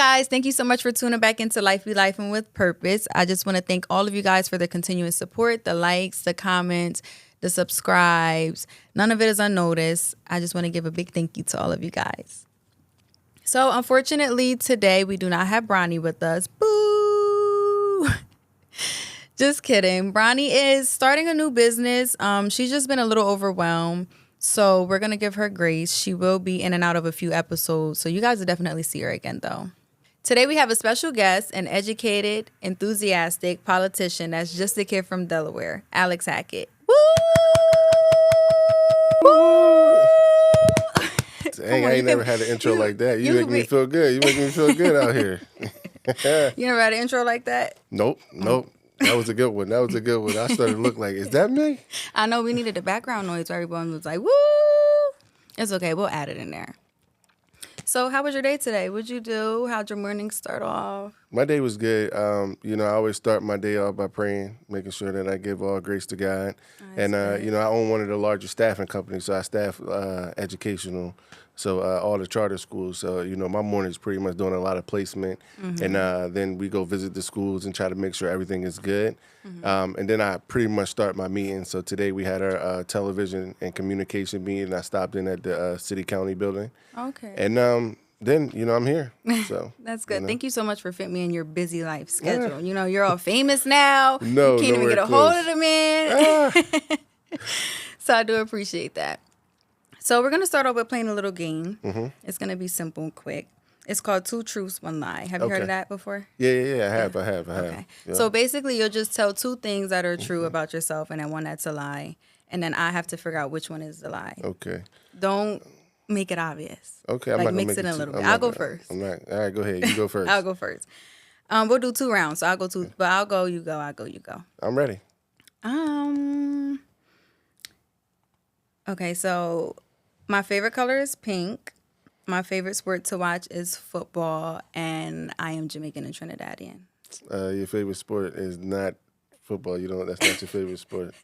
guys, thank you so much for tuning back into Life Be Life and with Purpose. I just want to thank all of you guys for the continuous support, the likes, the comments, the subscribes. None of it is unnoticed. I just want to give a big thank you to all of you guys. So unfortunately, today we do not have Bronny with us. Boo! Just kidding. Bronny is starting a new business. She's just been a little overwhelmed. So we're going to give her grace. She will be in and out of a few episodes. So you guys will definitely see her again, though. Today we have a special guest, an educated, enthusiastic politician that's just a kid from Delaware, Alex Hackett. Woo! Woo! Dang, I ain't never had an intro like that. You make me feel good. You make me feel good out here. You never had an intro like that? Nope. That was a good one. I started to look like, is that me? I know we needed a background noise where everyone was like, woo! It's okay. We'll add it in there. So how was your day today? What'd you do? How'd your morning start off? My day was good. I always start my day off by praying, making sure that I give all grace to God. And, I own one of the largest staffing companies, so I staff educational, so all the charter schools. So, my morning's pretty much doing a lot of placement. Mm-hmm. And then we go visit the schools and try to make sure everything is good. Mm-hmm. And then I pretty much start my meeting. So today we had our television and communication meeting. I stopped in at the city-county building. Okay. And then, I'm here. So that's good. Thank you so much for fitting me in your busy life schedule. Yeah. You're all famous now. No, you can't even get a hold of the man. So I do appreciate that. So we're going to start off with playing a little game. Mm-hmm. It's going to be simple and quick. It's called Two Truths, One Lie. Have you heard of that before? Yeah. I have. Okay. Yeah. So basically, you'll just tell two things that are true about yourself and then one that's a lie. And then I have to figure out which one is the lie. Okay. Don't make it obvious. Okay. I'm mix it in a little bit. I'll go first. All right, go ahead. You go first. I'll go first. We'll do 2 rounds. So I'll go 2, but I'll go, you go, I'll go, you go. I'm ready. Okay, so my favorite color is pink. My favorite sport to watch is football, and I am Jamaican and Trinidadian. Your favorite sport is not football. That's not your favorite sport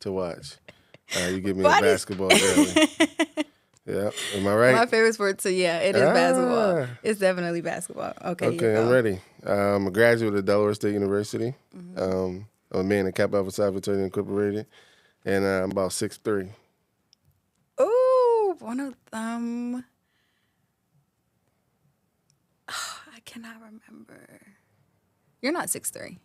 to watch. You give me a basketball. Yeah, am I right? My favorite sport, it is basketball. It's definitely basketball. Okay, I'm ready. I'm a graduate of Delaware State University. Mm-hmm. I'm a man in Kappa Alpha Psi Fraternity Incorporated, and I'm about 6'3". Ooh, one of them. Oh, I cannot remember. You're not 6'3".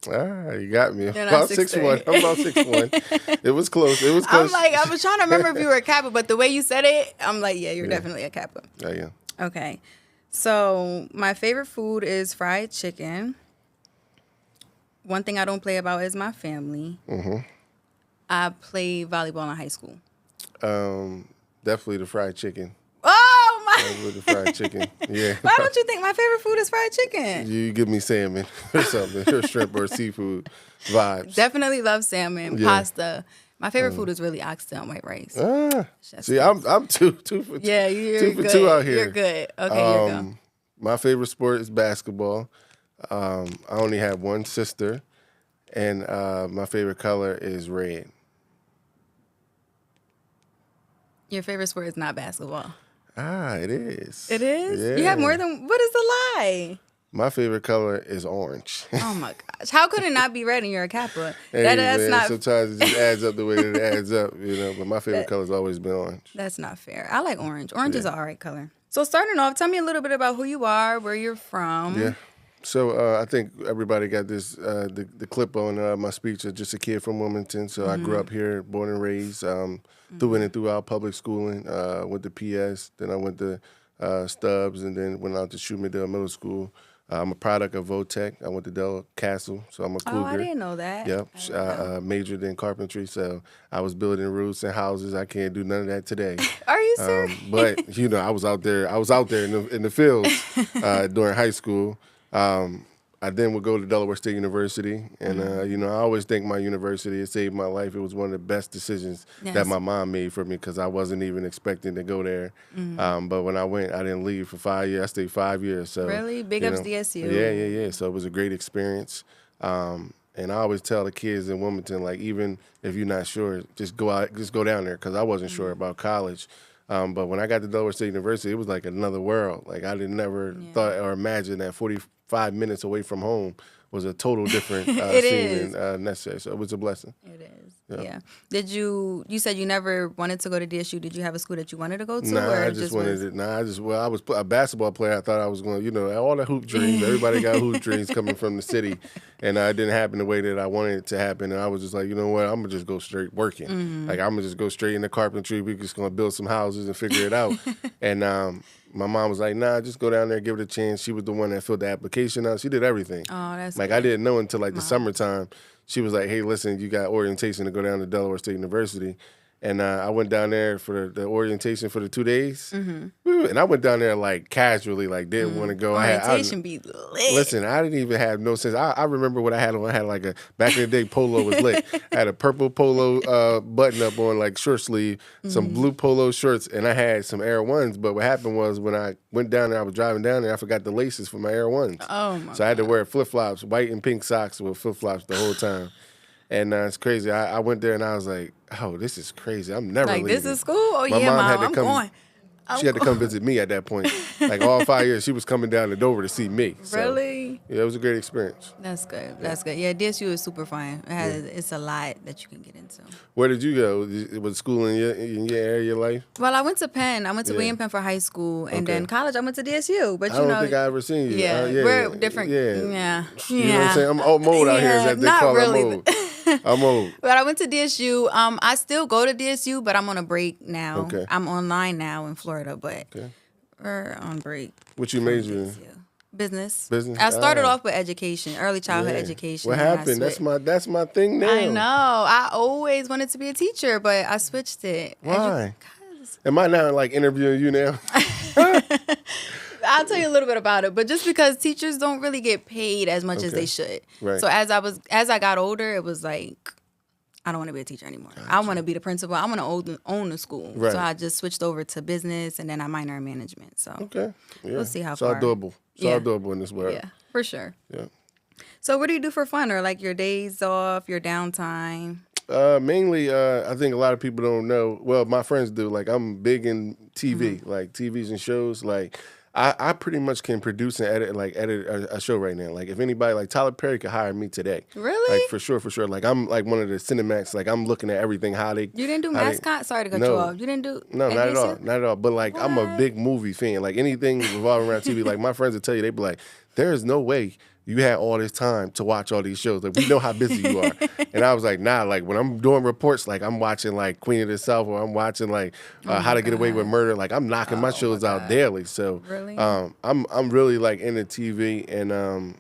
You got me. About 6'1". I'm about 6'1". It was close. I was trying to remember if you were a Kappa, but the way you said it, I'm like, yeah, you're definitely a Kappa. I am. Okay. So my favorite food is fried chicken. One thing I don't play about is my family. Mm-hmm. I played volleyball in high school. Definitely the fried chicken. Oh my! With the fried chicken, yeah. Why don't you think my favorite food is fried chicken? You give me salmon or something, or shrimp or seafood vibes. Definitely love salmon, pasta. My favorite food is really oxtail and white rice. See, I'm two for yeah, you're 2 good. for 2 out here. You're good. Okay, here you go. My favorite sport is basketball. I only have one sister, and my favorite color is red. Your favorite sport is not basketball. It is. It is? Yeah. You have more than... What is the lie? My favorite color is orange. Oh, my gosh. How could it not be red and you're a Kappa? That's not... Sometimes it just adds up the way that it adds up, But my favorite color's always been orange. That's not fair. I like orange. Orange is an all right color. So starting off, tell me a little bit about who you are, where you're from. Yeah. So I think everybody got this, the clip on my speech of just a kid from Wilmington. So I grew up here, born and raised, through and throughout public schooling. Went to PS, then I went to Stubbs, and then went out to Shoemidale Middle School. I'm a product of Votech. I went to Del Castle, so I'm a cougar. Oh, I didn't know that. Yep. Majored in carpentry, so I was building roofs and houses. I can't do none of that today. Are you serious? But I was out there. I was out there in the fields during high school. I then would go to Delaware State University, and I always think my university has saved my life. It was one of the best decisions that my mom made for me because I wasn't even expecting to go there. But when I went, I didn't leave for 5 years. I stayed 5 years. So really, big ups DSU. Yeah. So it was a great experience. And I always tell the kids in Wilmington, like, even if you're not sure, just go down there because I wasn't sure about college. But when I got to Delaware State University, it was like another world. Like I didn't never thought or imagine that 45 minutes away from home was a total different It scene is. and necessary. So it was a blessing. It is. Yeah. Did you said you never wanted to go to DSU. Did you have a school that you wanted to go to? Nah, or I just wanted it. Nah, I was a basketball player. I thought I was going, all the hoop dreams. Everybody got hoop dreams coming from the city. And it didn't happen the way that I wanted it to happen. And I was just like, you know what? I'm going to just go straight working. Like, I'm going to just go straight into carpentry. We're just going to build some houses and figure it out. And my mom was like, nah, just go down there, give it a chance. She was the one that filled the application out. She did everything. Oh, that's like, good. I didn't know until, like, the summertime. She was like, hey, listen, you got orientation to go down to Delaware State University. And I went down there for the orientation for the 2 days. And I went down there, like, casually, like, didn't want to go. Orientation be lit. Listen, I didn't even have no sense. I remember what I had on. I had, like, back in the day, polo was lit. I had a purple polo button-up on, like, short sleeve, some blue polo shorts, and I had some Air Ones. But what happened was when I went down there, I was driving down there, I forgot the laces for my Air Ones. Oh, my So I had to wear flip-flops, white and pink socks with flip-flops the whole time. And it's crazy. I went there and I was like, oh, this is crazy. I'm never leaving. This is school? Oh, My yeah, mom Mom, had to I'm come, going. She had to come visit me at that point. Like all 5 years, she was coming down to Dover to see me. So, Really? yeah, it was a great experience. That's good. That's good. Yeah, DSU is super fun. It's a lot that you can get into. Where did you go? Was school in your area of your life? Well, I went to Penn. I went to William Penn for high school, and then college I went to DSU. But I don't think I ever seen you. Yeah, we're different. Yeah. You know what I'm saying? I'm old mode out here, as they not call really. it. Old. I'm old. But I went to DSU. I still go to DSU, but I'm on a break now. Okay. I'm online now in Florida, but we're on break. What you major in? Business. Business. I started off with education, early childhood education. What happened? That's my thing now. I know. I always wanted to be a teacher, but I switched it. Why? Am I now like interviewing you now? I'll tell you a little bit about it, but just because teachers don't really get paid as much as they should. Right. So as I got older, it was like, I don't want to be a teacher anymore. Gotcha. I want to be the principal. I want to own the school. Right. So I just switched over to business, and then I minor in management. So we'll see how far. It's all doable. It's all doable in this world. Yeah, for sure. Yeah. So what do you do for fun, or like your days off, your downtime? Mainly, I think a lot of people don't know. Well, my friends do. Like, I'm big in TV, like TVs and shows. Like, I pretty much can produce and edit a show right now. Like, if anybody, like Tyler Perry could hire me today. Really? Like, for sure. Like, I'm like one of the Cinemax. Like, I'm looking at everything, how they. You didn't do mascot? Sorry to cut you off. You didn't do. No, not at all. Not at all. But like, what? I'm a big movie fan. Like, anything revolving around TV. Like, my friends will tell you, they be like, there is no way you had all this time to watch all these shows. Like, we know how busy you are. And I was like, nah, like when I'm doing reports, like I'm watching like Queen of the South, or I'm watching like How to Get Away with Murder. Like, I'm knocking my shows out daily. So really? I'm really like into TV and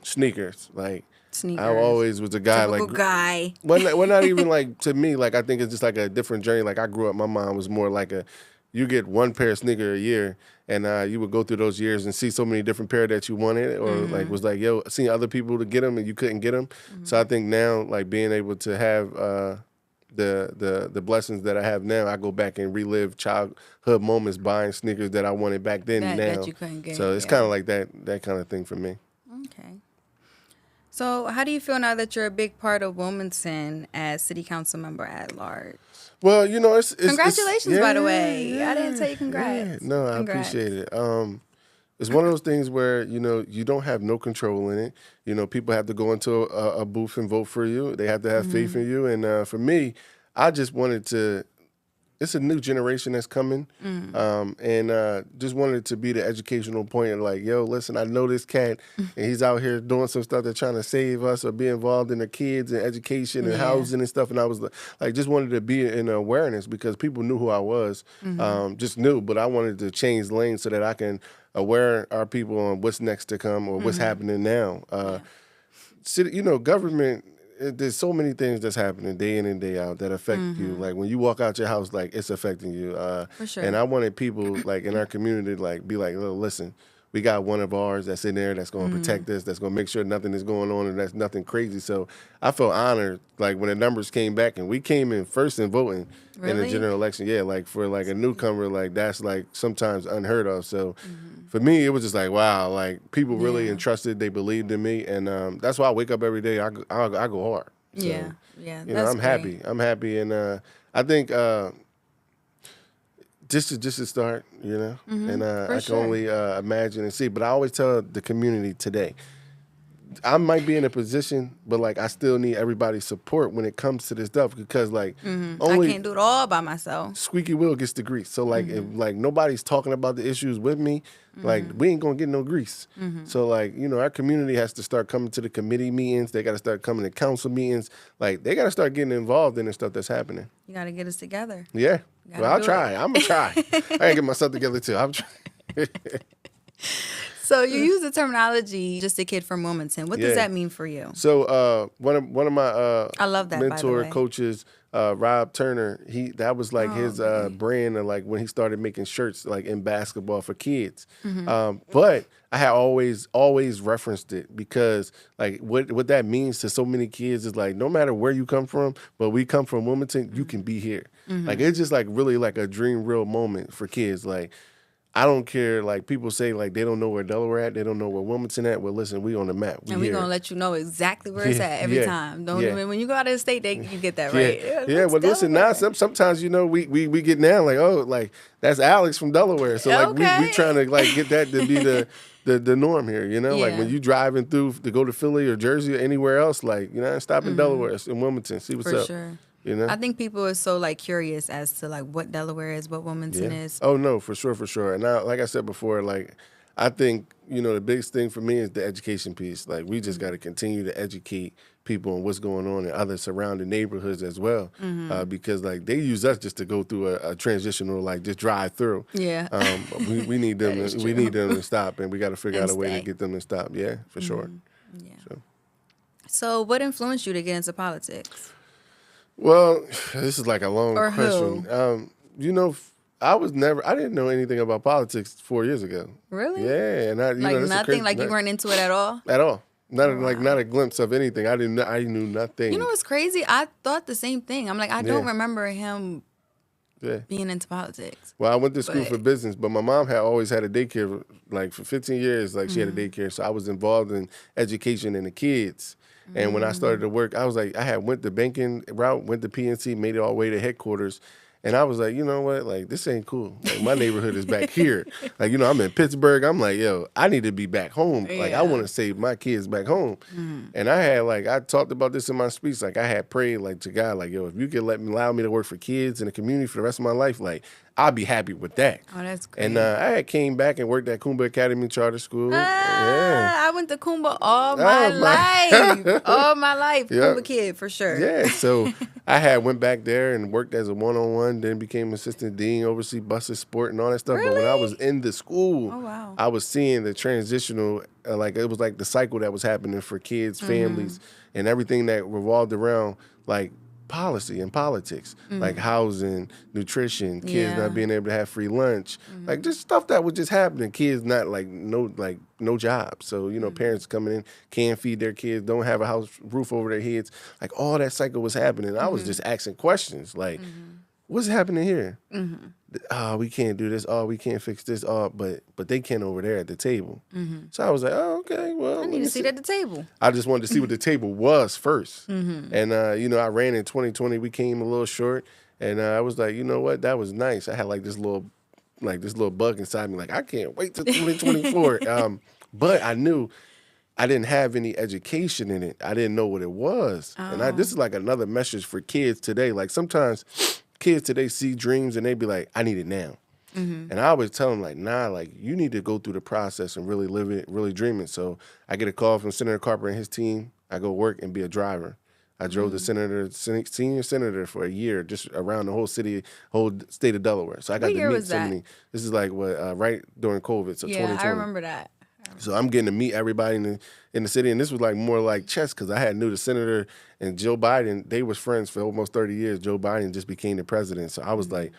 sneakers. Like, I always was a guy. Typical like guy. Well, not even like to me. Like, I think it's just like a different journey. Like, I grew up, my mom was more like you get one pair of sneakers a year, and you would go through those years and see so many different pair that you wanted, or like was like, yo, seeing other people to get them and you couldn't get them. So I think now, like being able to have the blessings that I have now, I go back and relive childhood moments buying sneakers that I wanted back then. That you couldn't get. So it's kind of like that kind of thing for me. Okay. So how do you feel now that you're a big part of Wilmington as city council member at large? Well, you know, it's congratulations, by the way. I didn't tell you congrats. Yeah. No, congrats. I appreciate it. It's one of those things where, you know, you don't have no control in it. You know, people have to go into a booth and vote for you. They have to have faith in you. And for me, I just wanted to. It's a new generation that's coming, and just wanted to be the educational point of like, yo, listen, I know this cat, and he's out here doing some stuff that's trying to save us or be involved in the kids and education and housing and stuff. And I was like, just wanted to be in awareness because people knew who I was, just knew, but I wanted to change lanes so that I can aware our people on what's next to come or what's happening now. City, you know, government. There's so many things that's happening day in and day out that affect you. Like when you walk out your house, like it's affecting you. For sure. And I wanted people like in our community, like be like, listen, we got one of ours that's in there that's going to protect us, that's going to make sure nothing is going on and that's nothing crazy. So I felt honored, like when the numbers came back and we came in first in voting in the general election. Yeah, like for like a newcomer, like that's like sometimes unheard of. So for me, it was just like, wow, like people really entrusted, they believed in me. And that's why I wake up every day, I go hard. So, you know, I'm happy. I'm happy. And I think to just to start, you know, and I can sure. only imagine and see. But I always tell the community today, I might be in a position, but like I still need everybody's support when it comes to this stuff because like I only can't do it all by myself. squeaky wheel gets the grease. So like if like nobody's talking about the issues with me, like we ain't gonna get no grease. So like, you know, our community has to start coming to the committee meetings. They gotta start coming to council meetings. Like they gotta start getting involved in the stuff that's happening. You got to get us together. Yeah. Gotta Well, I'll do try. I'm gonna try. I gotta get myself together too. I'm trying. So you use the terminology "just a kid from Wilmington." What does Yeah. that mean for you? So one of my I love that, by the mentor way. coaches, Rob Turner, that was like his brand of like when he started making shirts like in basketball for kids. But I had always referenced it because like what that means to so many kids is like no matter where you come from, but we come from Wilmington, you can be here. Like it's just like really like a dream real moment for kids. Like I don't care. Like people say, like they don't know where Delaware at, they don't know where Wilmington at. Well, listen, we on the map. And we're going to let you know exactly where it's at every time. Don't even, when you go out of the state, you get that right. Yeah, but listen, now sometimes, you know, we get down like, oh, like that's Alex from Delaware. So like we trying to like get that to be the norm here, you know? Like when you driving through to go to Philly or Jersey or anywhere else, like, you know, stop in Delaware, in Wilmington, see what's up. For sure. You know? I think people are so like curious as to like what Delaware is, what Wilmington is. Oh no, for sure. And now, like I said before, like I think, you know, the biggest thing for me is the education piece. Like we just got to continue to educate people on what's going on in other surrounding neighborhoods as well, because like they use us just to go through a transitional, like just drive through. Yeah. We need them. We need them to stop, and we got to figure out a way to get them to stop. Yeah, for sure. Yeah. So what influenced you to get into politics? Well, this is like a long Or question. who? You know, I didn't know anything about politics 4 years ago. Really? Yeah, and Like know, nothing. Like you weren't into it at all. at all. Not a glimpse of anything. I knew nothing. You know what's crazy? I thought the same thing. I'm like, I don't remember him being into politics. Well, I went to school for business, but my mom had always had a daycare. Like for 15 years, like she had a daycare, so I was involved in education and the kids. And when I started to work, I was like, I had went the banking route, went to PNC, made it all the way to headquarters. And I was like, you know what? Like, this ain't cool. Like, my neighborhood is back here. Like, you know, I'm in Pittsburgh. I'm like, yo, I need to be back home. Like, I want to save my kids back home. And I had, like, I talked about this in my speech. Like, I had prayed, like, to God, like, yo, if you could allow me to work for kids in the community for the rest of my life, like, I'll be happy with that. Oh, that's great. And I had came back and worked at Coomba Academy Charter School. I went to Coomba all my life. All my life. Coomba kid, for sure. Yeah, so I had went back there and worked as a one-on-one, then became assistant dean, oversee buses, sport, and all that stuff. Really? But when I was in the school, I was seeing the transitional, like it was like the cycle that was happening for kids, families, and everything that revolved around like policy and politics, like housing, nutrition, kids not being able to have free lunch, like just stuff that was just happening. Kids not no jobs. So, you know, parents coming in, can't feed their kids, don't have a house roof over their heads. Like all that cycle was happening. I was just asking questions like, what's happening here? Oh, we can't do this. Oh, we can't fix this. Oh, but they can over there at the table. So I was like, oh, okay, well. I need to sit at the table. I just wanted to see what the table was first. And, you know, I ran in 2020. We came a little short. And I was like, you know what? That was nice. I had like this little bug inside me. Like, I can't wait till 2024. But I knew I didn't have any education in it. I didn't know what it was. And this is like another message for kids today. Like sometimes kids today see dreams and they be like, I need it now. And I always tell them like, nah, like you need to go through the process and really live it, really dream it. So I get a call from Senator Carper and his team. I go work and be a driver. I drove the senior senator for a year, just around the whole state of Delaware. So I got to meet so many. This is like right during COVID, so 2020. I remember that. So I'm getting to meet everybody in the city, and this was like more like chess because I knew the senator and Joe Biden. They was friends for almost 30 years. Joe Biden just became the president, so I was like,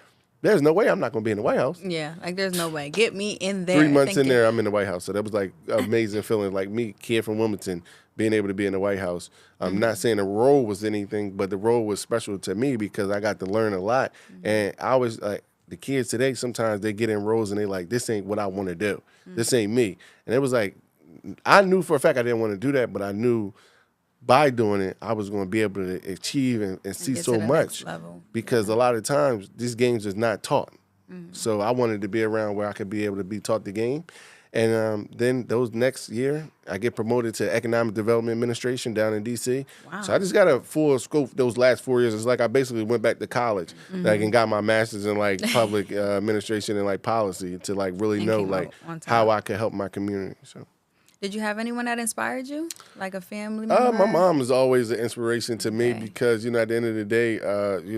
"There's no way I'm not going to be in the White House." Yeah, like there's no way. Get me in there. 3 months in there, I'm in the White House. So that was like an amazing feeling. Like me, kid from Wilmington, being able to be in the White House. I'm not saying the role was anything, but the role was special to me because I got to learn a lot. And I was like, the kids today, sometimes they get in roles and they like, this ain't what I want to do. This ain't me. And it was like, I knew for a fact I didn't want to do that, but I knew by doing it, I was going to be able to achieve and see so much. Because a lot of times, these games is not taught. So I wanted to be around where I could be able to be taught the game. And then those next year, I get promoted to Economic Development Administration down in D.C. Wow. So I just got a full scope those last 4 years. It's like I basically went back to college, like, and got my master's in like public administration and like policy to like really know like how I could help my community. So. Did you have anyone that inspired you, like a family member? My mom is always an inspiration to me because, at the end of the day,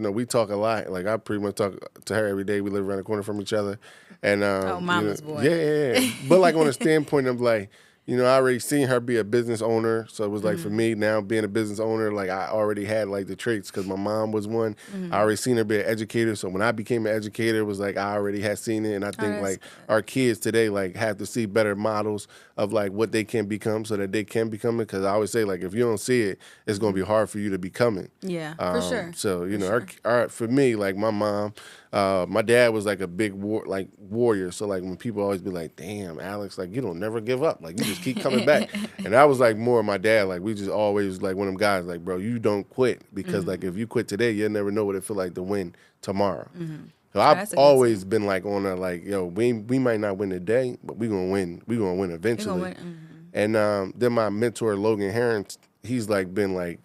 we talk a lot. Like, I pretty much talk to her every day. We live around the corner from each other. And mama's boy. Yeah. But, like, on a standpoint of, like, I already seen her be a business owner. So it was like, for me now being a business owner, like, I already had like the traits because my mom was one. I already seen her be an educator. So when I became an educator, it was like I already had seen it. And I think like our kids today like have to see better models of like what they can become so that they can become it. Because I always say, like, if you don't see it, it's going to be hard for you to become it. Yeah, for sure. So, for me, like my mom, my dad was like a big warrior. So like when people always be like, damn, Alex, like you don't never give up. Like you just keep coming back. And I was like more of my dad. Like we just always like one of them guys like, bro, you don't quit. Because like if you quit today, you'll never know what it feel like to win tomorrow. So I've always been like on a like, yo, we might not win today, but we gonna win. We gonna win eventually. And then my mentor, Logan Heron, he's like been like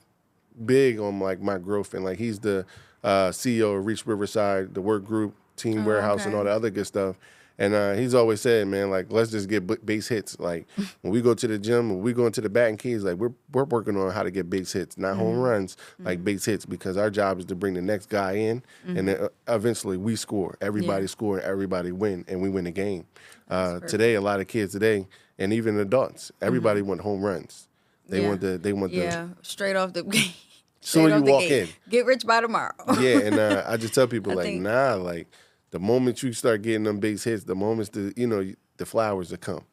big on like my growth. And like he's the CEO of Reach Riverside, the work group, Team Warehouse, and all the other good stuff. And he's always said, man, like, let's just get base hits. Like, when we go to the gym, when we go into the batting cages, like, we're working on how to get base hits, not home runs, like base hits, because our job is to bring the next guy in, and then eventually we score. Everybody score, and everybody win, and we win the game. Today, a lot of kids today, and even adults, everybody want home runs. They want the straight off the game. So you walk in. Get rich by tomorrow. Yeah, and I just tell people, nah, like, the moment you start getting them base hits, the moments the flowers will come.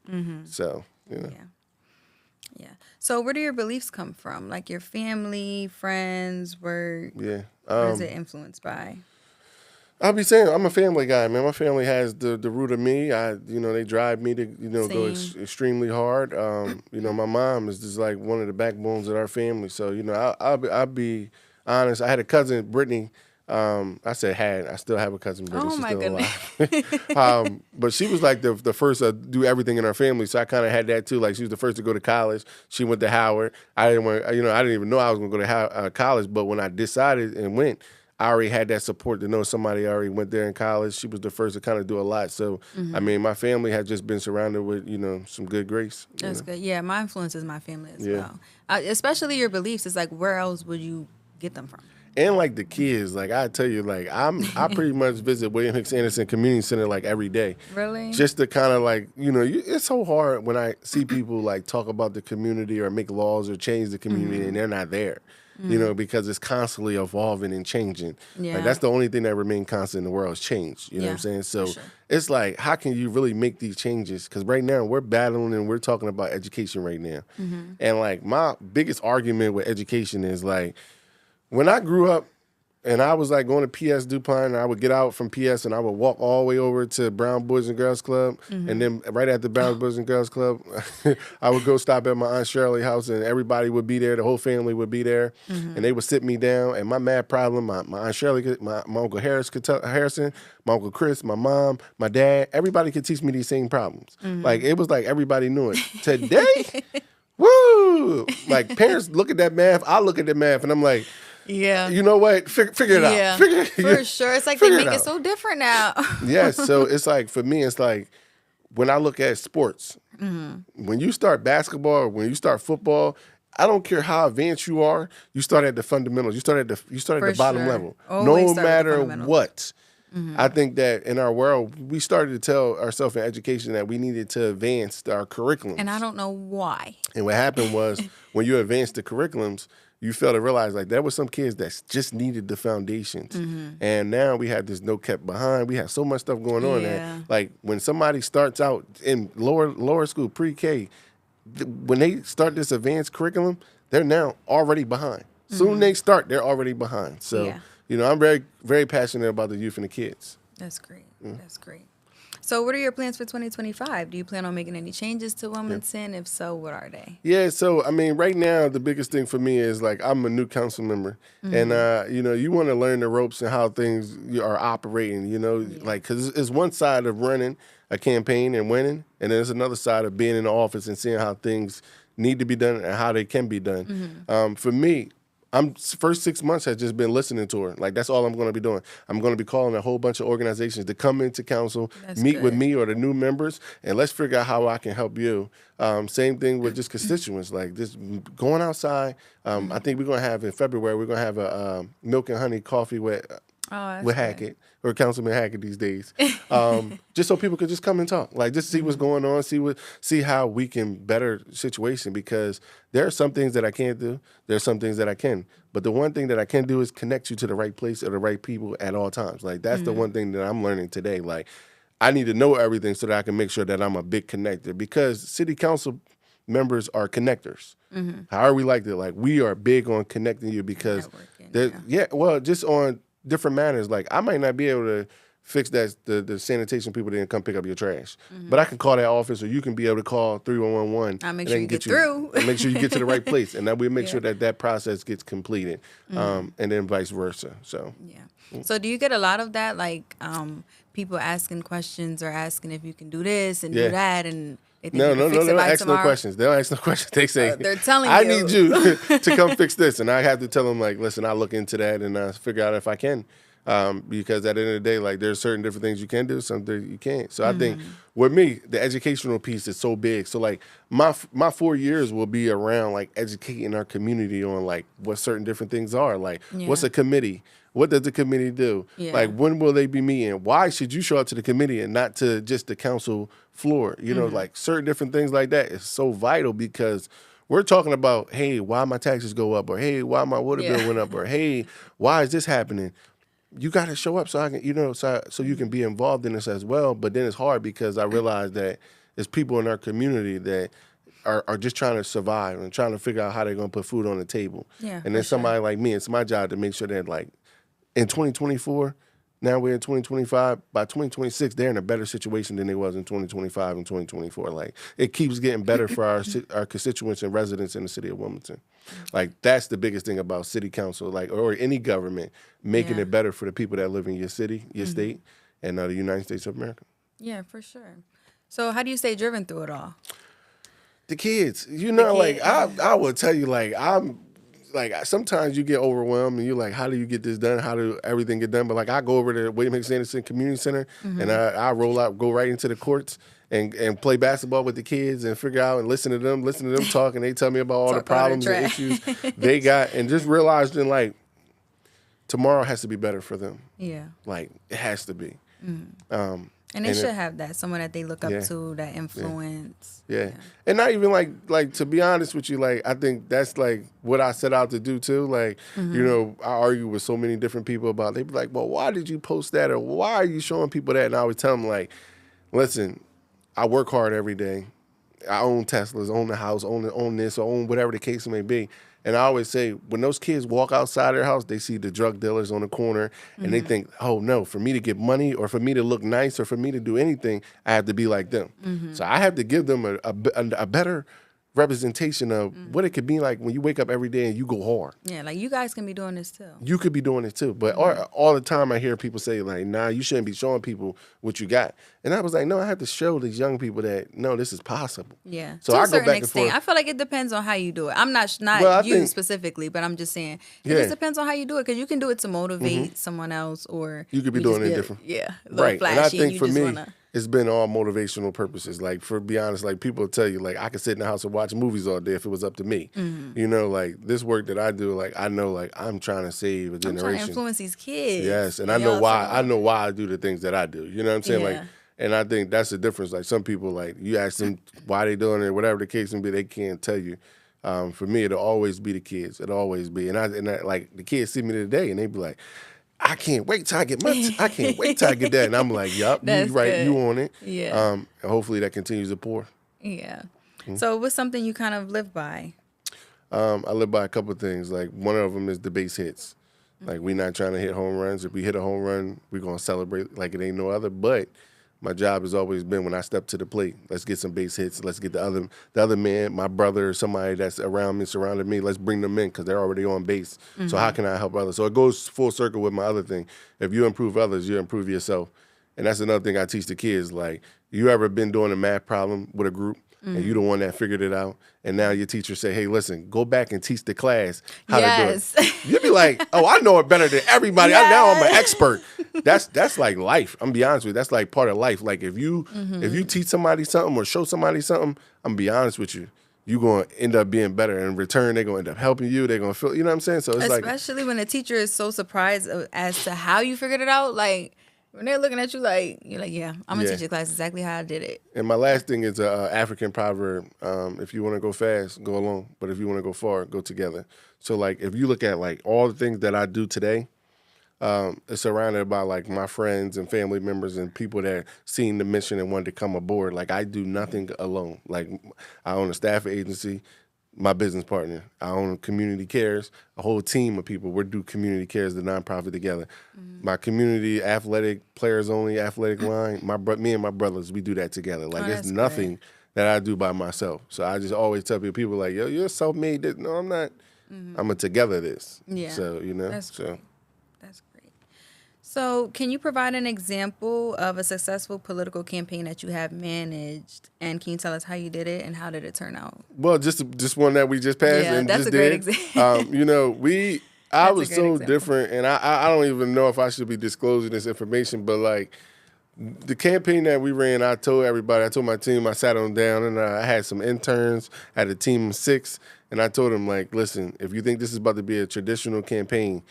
So, Yeah. So where do your beliefs come from? Like your family, friends, work? Yeah. What is it influenced by? I'll be saying I'm a family guy, man. My family has the root of me. They drive me to, go extremely hard. My mom is just like one of the backbones of our family. So, I'll be honest. I had a cousin, Brittany. I still have a cousin, Brittany. She's still alive. But she was like the first to do everything in our family. So I kind of had that too. Like she was the first to go to college. She went to Howard. I didn't even know I was going to go to college. But when I decided and went, I already had that support to know somebody already went there in college. She was the first to kind of do a lot. So, I mean, my family had just been surrounded with, some good grace. That's good. Yeah, my influence is my family as well. Especially your beliefs. It's like, where else would you get them from? And like the kids, like I tell you, like I pretty much visit William Hicks Anderson Community Center like every day. Really? Just to kind of like, it's so hard when I see people like talk about the community or make laws or change the community and they're not there. Because it's constantly evolving and changing. Yeah. Like that's the only thing that remains constant in the world is change. You know what I'm saying? So it's like, how can you really make these changes? Because right now we're battling and we're talking about education right now. And like my biggest argument with education is like, when I grew up and I was like going to PS DuPont and I would get out from PS and I would walk all the way over to Brown Boys and Girls Club. And then right after Brown Boys and Girls Club, I would go stop at my Aunt Shirley's house and everybody would be there. The whole family would be there. And they would sit me down. And my mad problem, my Aunt Shirley, my Uncle Harrison, my Uncle Chris, my mom, my dad, everybody could teach me these same problems. Like it was like everybody knew it. Today, woo! Like parents look at that math, I look at that math and I'm like, yeah. You know what? Figure it out. For sure. It's like they make it so different now. Yes. So it's like, for me, it's like when I look at sports, when you start basketball or when you start football, I don't care how advanced you are, you start at the fundamentals. You start at the bottom level. Always no matter what. I think that in our world, we started to tell ourselves in education that we needed to advance our curriculums. And I don't know why. And what happened was when you advanced the curriculums, you fail to realize like there were some kids that just needed the foundations. And now we have this no kept behind. We have so much stuff going on that like when somebody starts out in lower school, pre-K, when they start this advanced curriculum, they're now already behind. Soon they start, they're already behind. So, I'm very, very passionate about the youth and the kids. That's great. That's great. So what are your plans for 2025? Do you plan on making any changes to Wilmington? If so, what are they? Yeah, so I mean, right now the biggest thing for me is like I'm a new council member, and you know, you want to learn the ropes and how things are operating. You know, like because it's one side of running a campaign and winning, and there's another side of being in the office and seeing how things need to be done and how they can be done. For me, first 6 months has just been listening to her. Like that's all I'm going to be doing. I'm going to be calling a whole bunch of organizations to come into council, meet with me or the new members, and let's figure out how I can help you. Same thing with just constituents, like just going outside. I think we're going to have in February. We're going to have a milk and honey coffee with Hackett or Councilman Hackett these days, just so people could just come and talk, like just see what's going on, see how we can better situation, because there are some things that I can't do, there's some things that I can, but the one thing that I can do is connect you to the right place or the right people at all times. Like that's the one thing that I'm learning today. Like I need to know everything so that I can make sure that I'm a big connector, because city council members are connectors. However we like it, like we are big on connecting you, because just on different manners. Like I might not be able to fix that the sanitation people didn't come pick up your trash, but I can call that office, or you can be able to call 3111. I'll make sure you get through. And make sure you get to the right place, and then we make sure that process gets completed, and then vice versa. So So do you get a lot of that, like people asking questions or asking if you can do this and do that, and they think no, you can fix they it don't by ask tomorrow? no questions. They don't ask no questions. They say, they're telling I you. need you to come fix this. And I have to tell them, like, listen, I'll look into that and figure out if I can. Because at the end of the day, like, there's certain different things you can do, some things you can't. So I think with me, the educational piece is so big. So, like, my 4 years will be around, like, educating our community on, like, what certain different things are. Like, what's a committee? What does the committee do? Like, when will they be meeting? Why should you show up to the committee and not to just the council floor? You know, like certain different things like that is so vital, because we're talking about, hey, why my taxes go up? Or, hey, why my water bill went up? Or, hey, why is this happening? You got to show up so I can, you know, so you can be involved in this as well. But then it's hard, because I realize that there's people in our community that are just trying to survive and trying to figure out how they're going to put food on the table. And then somebody like me, it's my job to make sure that, like, in 2024, now we're in 2025, by 2026, they're in a better situation than they was in 2025 and 2024. Like, it keeps getting better for our constituents and residents in the city of Wilmington. Like, that's the biggest thing about city council, like, or any government, making it better for the people that live in your city, your state, and the United States of America. Yeah, for sure. So how do you stay driven through it all? The kids, you know, like, I will tell you, like, like, sometimes you get overwhelmed and you're like, how do you get this done? How do everything get done? But, like, I go over to William Hicks Anderson Community Center, and I roll out, go right into the courts and play basketball with the kids and figure out and listen to them talk, and they tell me about all the problems and issues they got, and just realizing, like, tomorrow has to be better for them. Yeah. Like, it has to be. And they should have that, someone that they look up to, that influence. Yeah. And not even like to be honest with you, like, I think that's like what I set out to do too. Like, you know, I argue with so many different people about, they be like, well, why did you post that? Or why are you showing people that? And I always tell them, like, listen, I work hard every day. I own Teslas, own the house, own this, or own whatever the case may be. And I always say, when those kids walk outside their house, they see the drug dealers on the corner, and they think, oh, no, for me to get money or for me to look nice or for me to do anything, I have to be like them. So I have to give them a better representation of what it could be like when you wake up every day and you go hard. Yeah, like, you guys can be doing this too. You could be doing it too. But all the time I hear people say, like, nah, you shouldn't be showing people what you got. And I was like, no, I have to show these young people that, no, this is possible. Yeah. So to I a go certain back and extent. forth. I feel like it depends on how you do it. I'm not you specifically, but I'm just saying it just depends on how you do it, because you can do it to motivate someone else, or you could be doing it different. Right. And I think for me, it's been all motivational purposes. Like, for be honest, like, people tell you, like, I could sit in the house and watch movies all day if it was up to me. You know, like, this work that I do, like, I know, like, I'm trying to save a generation. I'm trying to influence these kids. Yes, and I know why. I know why I do the things that I do. You know what I'm saying? Like, and I think that's the difference. Like, some people, like, you ask them why they doing it, whatever the case may be, they can't tell you. For me, it'll always be the kids. It'll always be. And I like, the kids see me today, and they be like, I can't wait till I get I can't wait till I get that. And I'm like, yup, you right, good. You on it. Yeah. And hopefully that continues to pour. Yeah. So what's something you kind of live by? I live by a couple of things. Like, one of them is the base hits. Like, we're not trying to hit home runs. If we hit a home run, we're going to celebrate like it ain't no other. But My job has always been when I step to the plate, let's get some base hits. Let's get the other man, my brother, or somebody that's around me, surrounded me. Let's bring them in because they're already on base. So how can I help others? So it goes full circle with my other thing. If you improve others, you improve yourself. And that's another thing I teach the kids. Like, you ever been doing a math problem with a group and you the one that figured it out, and now your teacher say, hey, listen, go back and teach the class how to do it. You'd be like, oh, I know it better than everybody. Yes. Now I'm an expert. That's like life. I'm gonna be honest with you. That's like part of life. Like, if you teach somebody something or show somebody something, I'm gonna be honest with you, you're going to end up being better. In return, they're going to end up helping you. They're going to feel, you know what I'm saying? So it's especially when the teacher is so surprised as to how you figured it out. Like, when they're looking at you like, you're like, yeah, I'm going to teach your class exactly how I did it. And my last thing is an African proverb. If you want to go fast, go alone. But if you want to go far, go together. So, like, if you look at, like, all the things that I do today, it's surrounded by, like, my friends and family members and people that seen the mission and wanted to come aboard. Like, I do nothing alone. Like, I own a staff agency. My business partner, I own Community Cares, a whole team of people. We do Community Cares, the nonprofit, together. My community athletic, players only athletic line, me and my brothers, we do that together. Like, it's nothing that I do by myself. So I just always tell people like, yo, you're self-made. No, I'm not. I'm a together this. Yeah. So, you know. That's great. That's great. So can you provide an example of a successful political campaign that you have managed? And can you tell us how you did it and how did it turn out? Well, just one that we just passed and that's just a great did. example. You know, I was so different, and I don't even know if I should be disclosing this information, but like the campaign that we ran, I told my team, I sat them down, and I had some interns, I had a team of 6, and I told them, like, listen, if you think this is about to be a traditional campaign,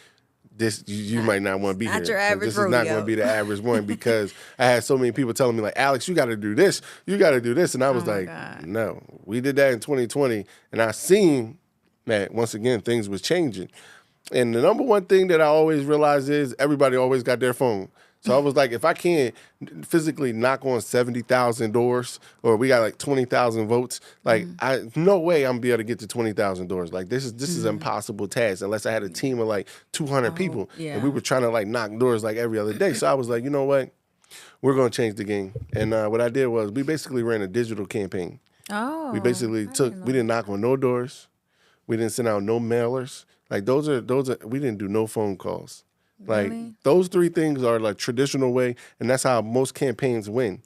you might not want to be here. Your average this is not going to be the average one, because I had so many people telling me, like, Alex, you got to do this. You got to do this. And I was no. We did that in 2020, and I seen that, once again, things was changing. And the number one thing that I always realized is everybody always got their phone. So I was like, if I can't physically knock on 70,000 doors, or we got like 20,000 votes, like no way I'm gonna be able to get to 20,000 doors. Like this is an impossible task unless I had a team of like 200 people, and we were trying to like knock doors like every other day. So I was like, you know what, we're gonna change the game. And what I did was we basically ran a digital campaign. We basically we didn't knock on no doors, we didn't send out no mailers. Like those are we didn't do no phone calls. Like those 3 things are like traditional way, and that's how most campaigns win.